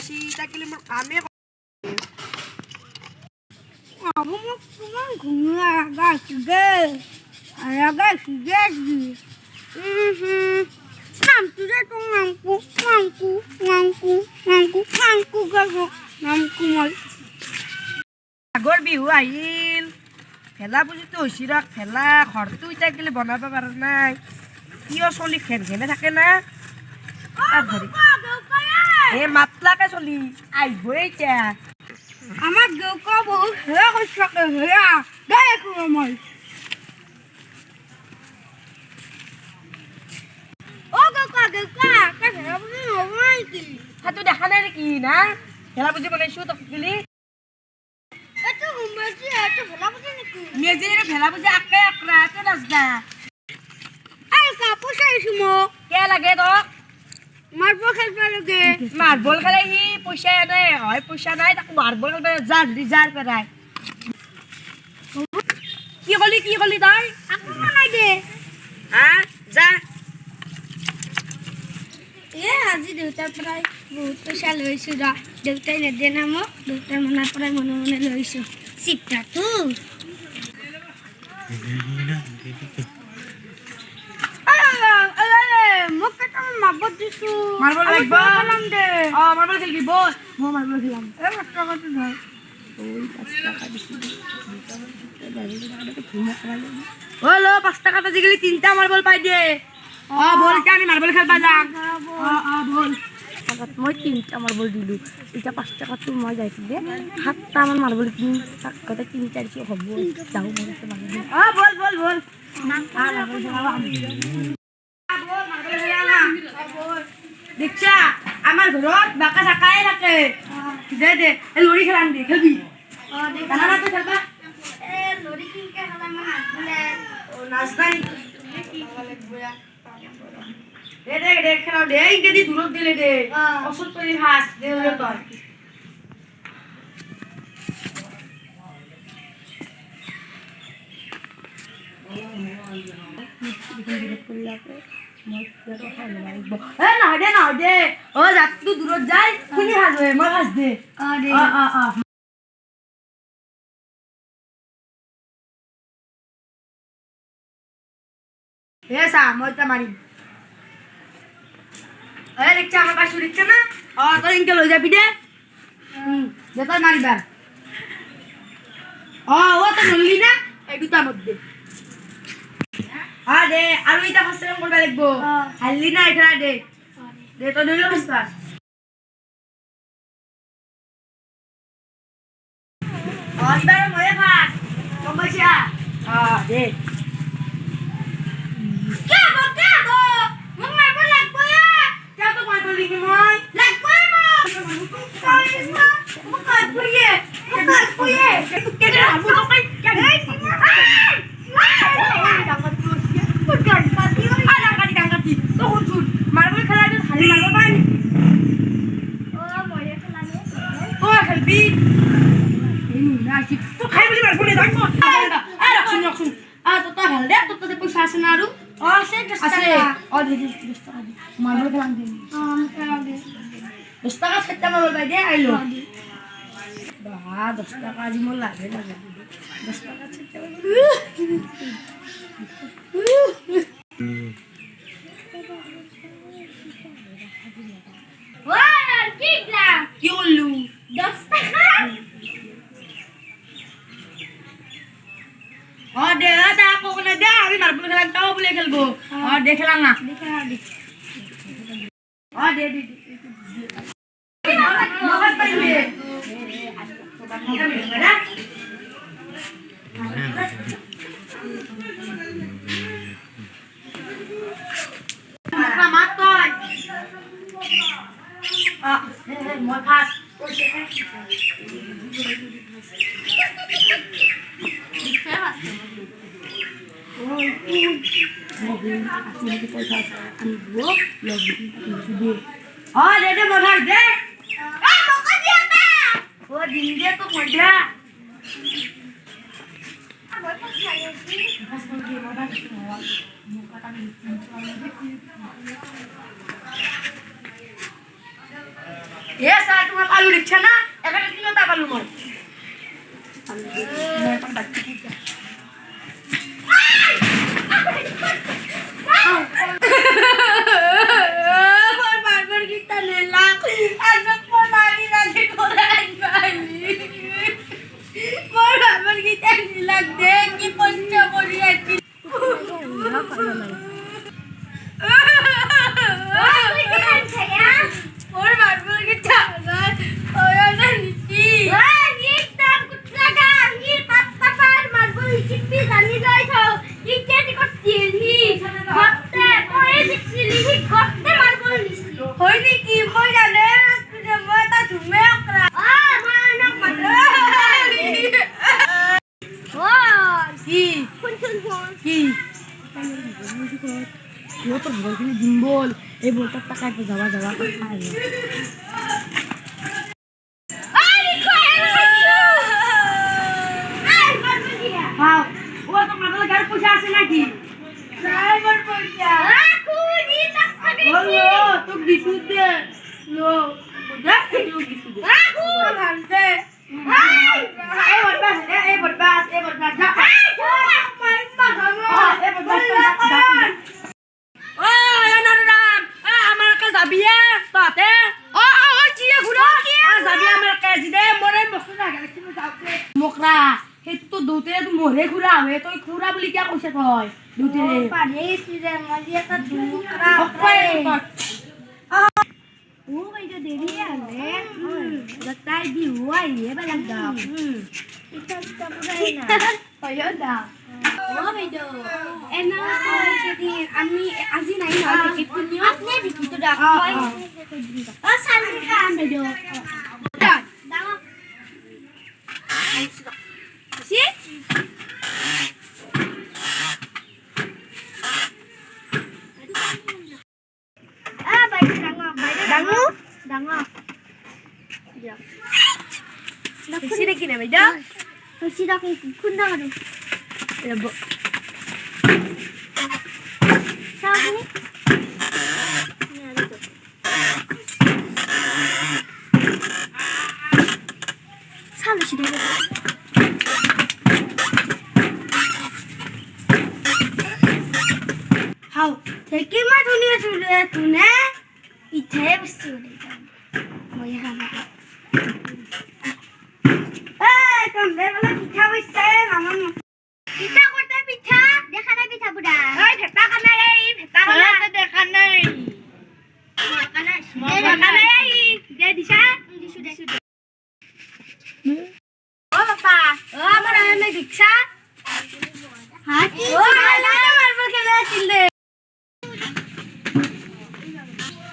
বনাইছি তাকিলে মোৰ কামে আবু মোক তোমাৰ ঘুমিয়ে ৰাগা শিগে নাম তুলে তো নামকু গাবো নামকু মই আগৰ বিহু আহিল ভেলা পুজিটো হৈছি ৰ ভেলা ঘৰটো এতিয়া গেলে বনাব পৰা নাই কিয় চলি ঘেনে থাকে না এ মাতলাকে চলি আহিবই এতিয়া আমার গৌকা বহুত হেয়া করছে হেয়া দেখো মই ও গৌকা কে হেয়া বুঝি নবনাই কি হাতু দেখা নাই নেকি না ভেলা পুজি বনাইছো তো গেলি এত ঘুমাইছি এত ভেলা বুঝি নাকি মেজে ভেলা পুজি আকে আকরা এত নাজদা এই কাপড় চাইছো মোক কে লাগে তো মারবো খেলবা লাগে মার্বল খেলে সি পইচা নাই হয় পইচা নাই তাকে মার্বল খেলবে যার পেরায় কি কলি তই আকু বানাই দে যা আজি দেউতাৰ পৰাই বহুত পইচা লৈছোঁ ৰ দেউতাই নেদে না মোক দেউতাৰ মনৰ পৰাই মনে লৈছোঁ চিপটাটো মোক কেইটামান মাৰ্বল দিছোঁ মাৰ্বল লাগব খেলাম দে মাৰ্বল খেলবি বল মই মাৰ্বল খেলাম এই 5 টকাটো ধৰ ওলো 5 টাকা আজিকালি 3টা মার্বল পাই দে বল আমি মার্বল খেলবা যাম বল মই 3টা মার্বল দিলো এটা 5 টাকা তো মই যাইছি দে 7টা আমার মার্বল কিনি টাকাতে 3-4 কি হব যাও মনে তো মার্বল বল মার্বল খেলাবা দেখছা আমার ঘরত বাকা থাকাই থাকে দে লড়ি খেলাম দে খেলবি জানা না তো খেলবা লৰি কিনকে খেলাম বোলে নাচবাই দে খেলাও দে ইনকে দি দূৰত দিলে দে অসুত কৰি ভাস দে তই নহয় দে জাতটো দূৰত যায় শুনি ভাজ হয় মই ভাজ দে চা মই এতিয়া মাৰিম দেখছা আমার পাশে দেখছে না তই ইনকে লৈ যাবি দে তই মারিবা তই নললি না এই দুটার মধ্যে দে আর এটা ফার্স্ট টাইম করবা লাগবো হারলি না এখানে দে তই নইলো ফার্স্ট এবার ময়ে ফার্স্ট সমস্যা দে মোক মাৰিব লাগব क्या तो मार्बल लिखी मैं লাগব মোক क्या हम तो कहीं क्या ডাঙ্গাতি তো হুন মার্বল খেলা যে খালি মার্বল পাই ময়ে খেলালে তো খেলবি না কি তো খাই বলি মার্বল দে দাও রাখছুন তো ভাল দে তো পয়সা আছে না আৰু আছে 10 টাকা দে 10 টাকা দে মার্বল খেলাম দে খেলাম দে 10 টাকা 7টা মার্বল পাই দে আইলো 10 টাকা আজি মোর লাগে 10 টাকা 7টা কি করলু 10 টাকা দে তা কোনে দে আমি মার্বল খেলাম তাও বলে খেলবো দে খেলাম না দে মগজ পাই দে মাত তই মই ফার্স্ট दे मोटा दे दिन दे तो मोटा এ স্যার তোমার আলু দিচ্ছে না এখানে তিনটা আলু মই এখন বাচ্চা দিচ্ছে আমার বারবার কি টানে লাগ আজব মারি রাখে করে আইবানি মোর বারবার কি টানে লাগ দে কি পঞ্চ করি আছি ওর বারবার কি টানা ওয়া না নিতি হয়নি কি মই জানে মই তা ধুমে অকরা কি কি ও তো বলছিলি দিন বল এই বলটার টাকা একটু যাওয়া যাওয়া করে খাই হ্যাঁ ও তো মাথায় গাড়ি পয়সা আছে নাকি ড্রাইভার পয়সা বলো তো কিছু দে লো দেখ কিছু কিছু দে দে এই বরবাস যা আমার কাছে যাবি তাতে যাবি আমার কাছে দে মরে মোকরা সেইটো তো দুতে মরে ঘুরা হবে তুই ঘুরা বলি কিয়া কৈছে তই দুতে তাই বিহু আহিয়ে বেলেগ দাম আমি আজি নাই আপনি বিকিটো ডাক কিনে বাইদেউ খুন ডাঙৰ হাও থেকে মা ধুনিয়া চুলে তুনে ইथे বস্তু মই খানা এই কমবে বলা পিঠা বইছে মামা পিঠা করতে পিঠা দেখা নাই পিঠা বুড়া এই ভেটা কানা এই ভেটা কানা দেখা নাই কানা দে দিছা দিছু দে ও বাবা ও আমার এনে দিছা হ্যাঁ কি ও না মারবো খেলে চিল্লে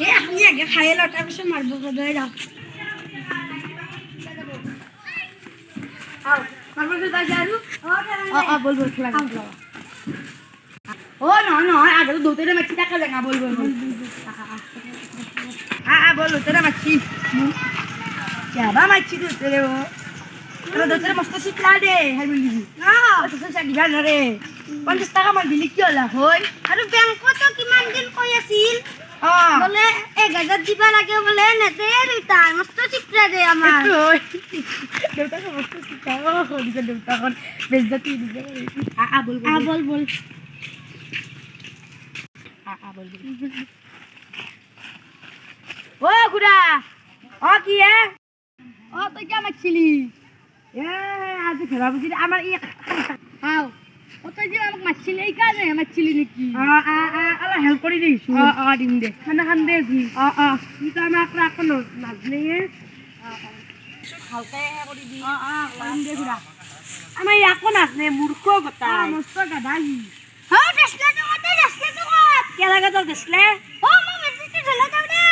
এ আপনি আগে খাইয়ে লো তারপর মারবো দই দাও আও মারবো তো যারু বল খেলা ও না আগে তো দুটোরে মাছি টাকা লাগা বল বল দুটোরে মাছি যাবা মাছি দুটোরে ও তোরা দুটোরে মস্ত শিখলা দে হাই বলি তো সাকি জানা রে 50 টাকা মান দিলি কি হলা হই আৰু বেংকত কিমান দিন কৈ আছিল বলে 1000 দিবা লাগে বলে নেতে দুইটা মস্ত চিকরা দে আমার দেউতা মস্ত চিকরা ও দিকে দেউতা কোন বেজতি দিকে বল ও গুড়া ও কি এ ও তুই কে মাছিলি এ আজ খেলা বুঝি আমার ই হাও ও তুই যে আমাক মাছিলি এই কাজে মাছিলি নাকি আলা হেল্প করে দিছ দিম দে খানা খান দে জি তুই তো আমাক রাখো নাজনে হালকা করে দি দিম দে গুড়া আমার ইয়াকো নাজনে মূর্খ কথা মস্ত গাদাই হ্যাঁ দেশলে তো কে লাগা তো দেশলে ও মা মেজিতে জ্বলা দাও রে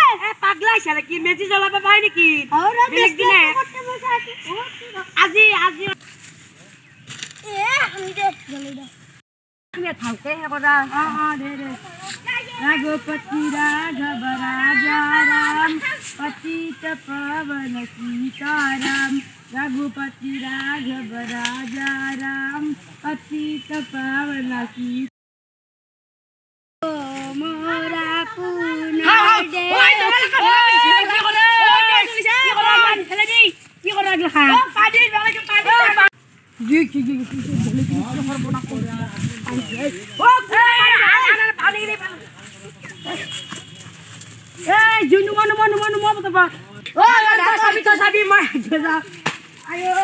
পাগলা শালা কি মেজি জ্বলাবে পাই নাকি ওরা বেলেগ দিনে করতে বসে আছে আজি এ আমি দে জ্বলাই দাও তুমি থাকতে হে করা দে रघुपति राघव राजा राम पतित पावन सीताराम रघुपति राघव राजा राम पतित पावन सीता मोरा पुना दे এই জুনু মনু মনু মনু মনু তো বা ও তো সাবি মই যা আয়ো